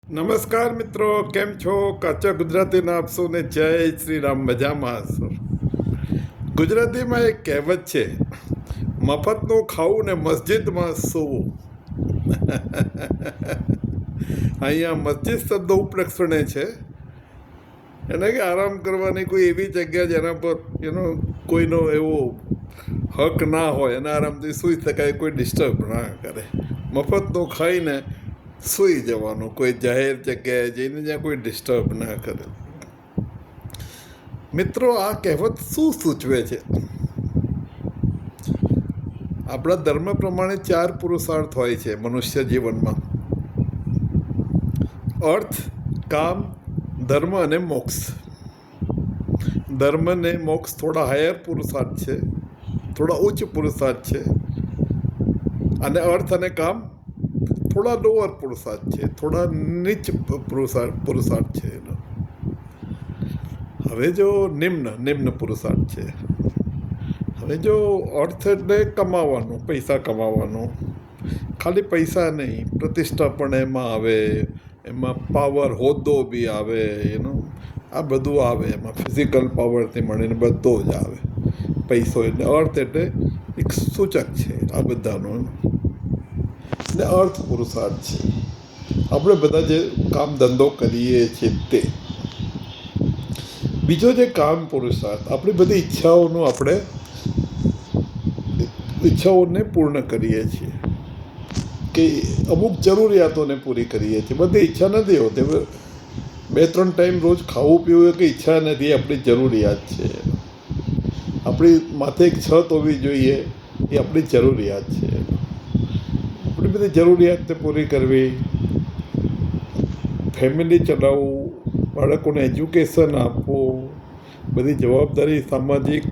નમસ્કાર મિત્રો, કેમ છો? કાચા ગુજરાતીના આપ સૌને જય શ્રી રામ. મજામાં હશો? ગુજરાતીમાં એક કહેવત છે, મફતનું ખાવું ને મસ્જિદમાં સૂવું. અહીંયા મસ્જિદ શબ્દ ઉપલક્ષણે છે, એટલે કે આરામ કરવાની કોઈ એવી જગ્યા જેના પર કોઈનો એવો હક ના હોય અને આરામથી સૂઈ શકાય, કોઈ ડિસ્ટર્બ ના કરે. મફતનું ખાઈને સૂઈ જવાનું, કોઈ જાહેર જગ્યાએ જઈને જ્યાં કોઈ ડિસ્ટર્બ ના કરે. મિત્રો, આ કહેવત શું સૂચવે છે? આપણા ધર્મ પ્રમાણે 4 પુરુષાર્થ હોય છે મનુષ્ય જીવનમાં: અર્થ, કામ, ધર્મ અને મોક્ષ. ધર્મ ને મોક્ષ થોડા હાયર પુરુષાર્થ છે, થોડા ઉચ્ચ પુરુષાર્થ છે, અને અર્થ અને કામ થોડા લોઅર પુરુષાર્થ છે, થોડા નીચ પુરુષાર્થ છે. હવે જો નિમ્ન પુરુષાર્થ છે. હવે જો અર્થ એટલે કમાવાનું, પૈસા કમાવાનું. ખાલી પૈસા નહીં, પ્રતિષ્ઠા પણ એમાં આવે, એમાં પાવર, હોદ્દો બી આવે, આ બધું આવે એમાં. ફિઝિકલ પાવરથી મળીને બધો જ આવે. પૈસો એટલે અર્થ એટલે એક સૂચક છે આ બધાનું. એટલે અર્થ પુરુષાર્થ છે. આપણે બધા જે કામ ધંધો કરીએ છીએ તે. બીજો જે કામ પુરુષાર્થ, આપણી બધી ઈચ્છાઓને પૂર્ણ કરીએ છીએ, કે અમુક જરૂરિયાતોને પૂરી કરીએ છીએ. બધી ઈચ્છા નથી હોતી. 2-3 ટાઈમ રોજ ખાવું પીવું એ કંઈ ઈચ્છા નથી, આપણી જરૂરિયાત છે. આપણી માથે એક છત હોવી જોઈએ, એ આપણી જરૂરિયાત છે. આપણી બધી જરૂરિયાતને પૂરી કરવી, ફેમિલી ચલાવવું, બાળકોને એજ્યુકેશન આપવું, બધી જવાબદારી સામાજિક,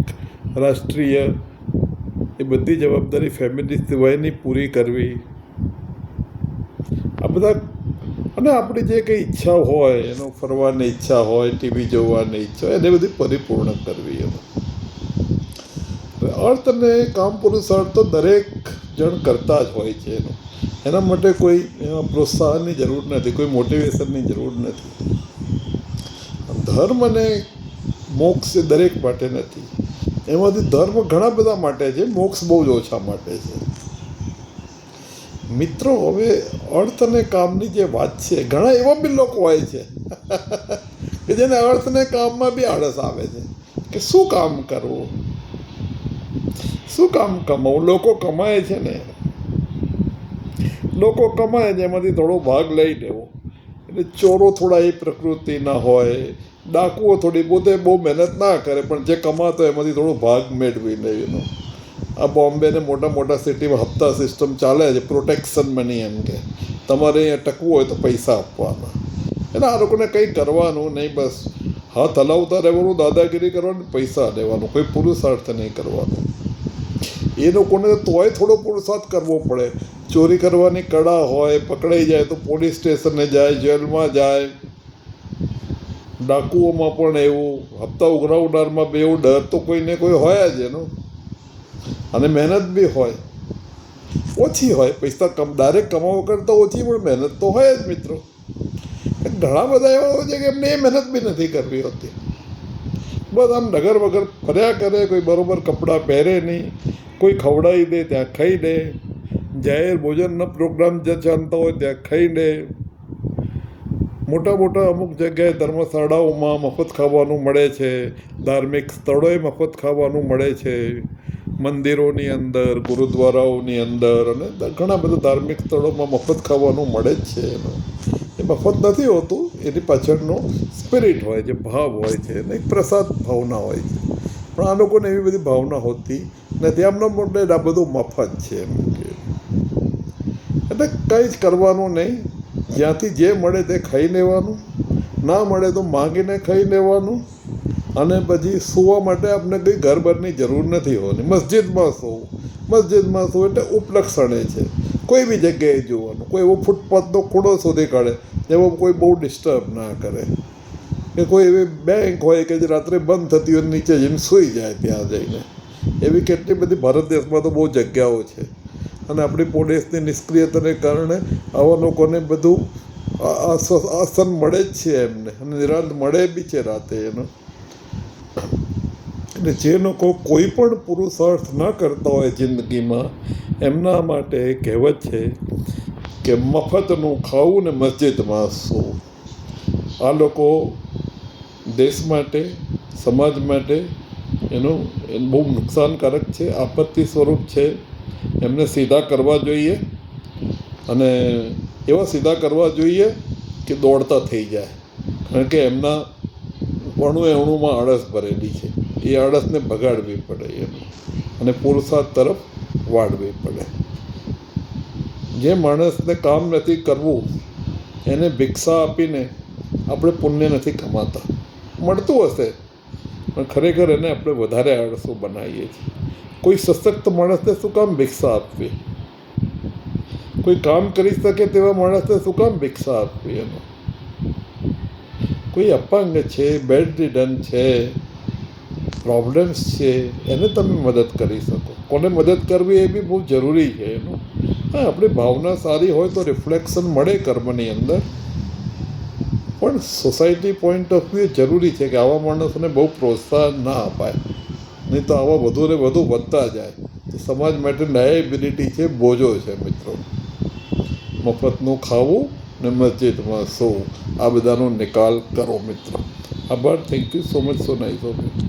રાષ્ટ્રીય, એ બધી જવાબદારી ફેમિલી સિવાયની પૂરી કરવી. આ બધા, અને આપણી જે કંઈ ઈચ્છા હોય, એનો ફરવાની ઈચ્છા હોય, ટીવી જોવાની ઈચ્છા હોય, એને બધી પરિપૂર્ણ કરવી. અર્થ અને કામ પુરુષાર્થ તો દરેક જણ કરતા જ હોય છે. એના માટે કોઈ પ્રોત્સાહનની જરૂર નથી, કોઈ મોટિવેશનની જરૂર નથી. ધર્મ અને મોક્ષ એ દરેક માટે નથી. એમાંથી ધર્મ ઘણા બધા માટે છે, મોક્ષ બહુ જ ઓછા માટે છે. મિત્રો, હવે અર્થ અને કામની જે વાત છે, ઘણા એવા બી લોકો હોય છે કે જેને અર્થ અને કામમાં બી આળસ આવે છે, કે શું કામ કરવું, શું કામ કમાવું. લોકો કમાય છે ને, લોકો કમાય છે, એમાંથી થોડો ભાગ લઈ લેવો. એટલે ચોરો થોડા એ પ્રકૃતિના હોય, ડાકુઓ થોડી પોતે બહુ મહેનત ના કરે, પણ જે કમાતો એમાંથી થોડો ભાગ મેળવી લે. આ બોમ્બે ને મોટા મોટા સિટીમાં હપ્તા સિસ્ટમ ચાલે છે, પ્રોટેક્શન મની એમ કે તમારે અહીંયા ટકવું હોય તો પૈસા આપવાના. એટલે આ લોકોને કંઈ કરવાનું નહીં, બસ હાથ હલાવતા રહેવાનું, દાદાગીરી કરવાની, પૈસા લેવાનું, કોઈ પુરુષાર્થ નહીં કરવાનો. એ લોકોને તોય થોડો પુરુષાર્થ કરવો પડે. ચોરી કરવાની કળા હોય, પકડાઈ જાય તો પોલીસ સ્ટેશને જાય, જેલમાં જાય. ડાકુઓમાં પણ એવું, હપ્તા ઉઘરાવનારમાં બી એવું, ડર તો કોઈને કોઈ હોય જ એનો. અને મહેનત બી હોય, ઓછી હોય. પૈસા ડાયરેક્ટ કમાવા કરતાં ઓછી, પણ મહેનત તો હોય જ મિત્રો. ઘણા બધા એવા હોય છે કે એમને એ મહેનત બી નથી કરવી હોતી. બસ આમ ડગર વગર ફર્યા કરે. કોઈ બરાબર કપડાં પહેરે નહીં, કોઈ ખવડાવી દે ત્યાં ખાઈ લે, જાહેર ભોજનના પ્રોગ્રામ જ્યાં ચાલતા હોય ત્યાં ખાઈ લે. મોટા અમુક જગ્યાએ ધર્મશાળાઓમાં મફત ખાવાનું મળે છે, ધાર્મિક સ્થળોએ મફત ખાવાનું મળે છે, મંદિરોની અંદર, ગુરુદ્વારાઓની અંદર, અને ઘણા બધા ધાર્મિક સ્થળોમાં મફત ખાવાનું મળે જ છે. એ મફત નથી હોતું, એની પાછળનો સ્પિરિટ હોય છે, ભાવ હોય છે, અને એક પ્રસાદ ભાવના હોય છે. પણ આ લોકોને એવી બધી ભાવના હોતી નથી. આમનો મોટે આ બધું મફત છે એમ કે. એટલે કંઈ જ કરવાનું નહીં. જ્યાંથી જે મળે તે ખાઈ લેવાનું, ના મળે તો માંગીને ખાઈ લેવાનું. અને પછી સૂવા માટે આપણે કંઈ ઘર બરની જરૂર નથી હોતી. મસ્જિદમાં સૂવું એટલે ઉપલક્ષણે છે. કોઈ બી જગ્યાએ જોવાનું, કોઈ એવો ફૂટપાથનો ખૂણો શોધી કાઢે જેમાં કોઈ બહુ ડિસ્ટર્બ ના કરે, કે કોઈ એવી બેંક હોય કે જે રાત્રે બંધ થતી હોય, નીચે જઈને સૂઈ જાય ત્યાં જઈને. એવી કેટલી બધી ભારત દેશમાં તો બહુ જગ્યાઓ છે. અને આપણી પોલીસની નિષ્ક્રિયતાને કારણે આવા લોકોને બધું આસન મળે જ છે એમને, અને નિરાંત મળે બી છે રાતે એનો. એટલે જે લોકો કોઈ પણ પુરુષાર્થ ન કરતા હોય જિંદગીમાં, એમના માટે કહેવત છે કે મફતનું ખાવું ને મસ્જિદમાં સૂવું. આ લોકો દેશ માટે, સમાજ માટે એનું બહુ નુકસાનકારક છે, આપત્તિ સ્વરૂપ છે. એમને સીધા કરવા જોઈએ, અને એવા સીધા કરવા જોઈએ કે દોડતા થઈ જાય. કારણ કે એમના અણુમાં આળસ ભરેલી છે. એ આળસને ભગાડવી પડે એનું, અને પુરુષાર્થ તરફ વાળવી પડે. જે માણસને કામ નથી કરવું, એને ભિક્ષા આપીને આપણે પુણ્ય નથી કમાતા. મળતું હશે, પણ ખરેખર એને આપણે વધારે આળસુ બનાવીએ છીએ. કોઈ સશક્ત માણસને શું કામ ભિક્ષા આપવી? કોઈ કામ કરી શકે તેવા માણસને શું કામ ભિક્ષા આપવી? એનો કોઈ અપંગ છે, બેડ રિડન છે, પ્રોબ્લેમ્સ છે, એને તમે મદદ કરી શકો. કોને મદદ કરવી એ બી બહુ જરૂરી છે એનું. હા, આપણી ભાવના સારી હોય તો રિફ્લેક્શન મળે કર્મની અંદર, પણ સોસાયટી પોઈન્ટ ઓફ વ્યૂ જરૂરી છે કે આવા માણસોને બહુ પ્રોત્સાહન ના અપાય, નહીં તો આવા વધુ ને વધુ વધતા જાય તો સમાજ માટે લાયબિલિટી છે, બોજો છે મિત્રો. મફતનું ખાવું ને મસ્જિદમાં સૂવું, આ બધાનો નિકાલ કરો મિત્રો. આભાર. Thank you so much. So nice of you.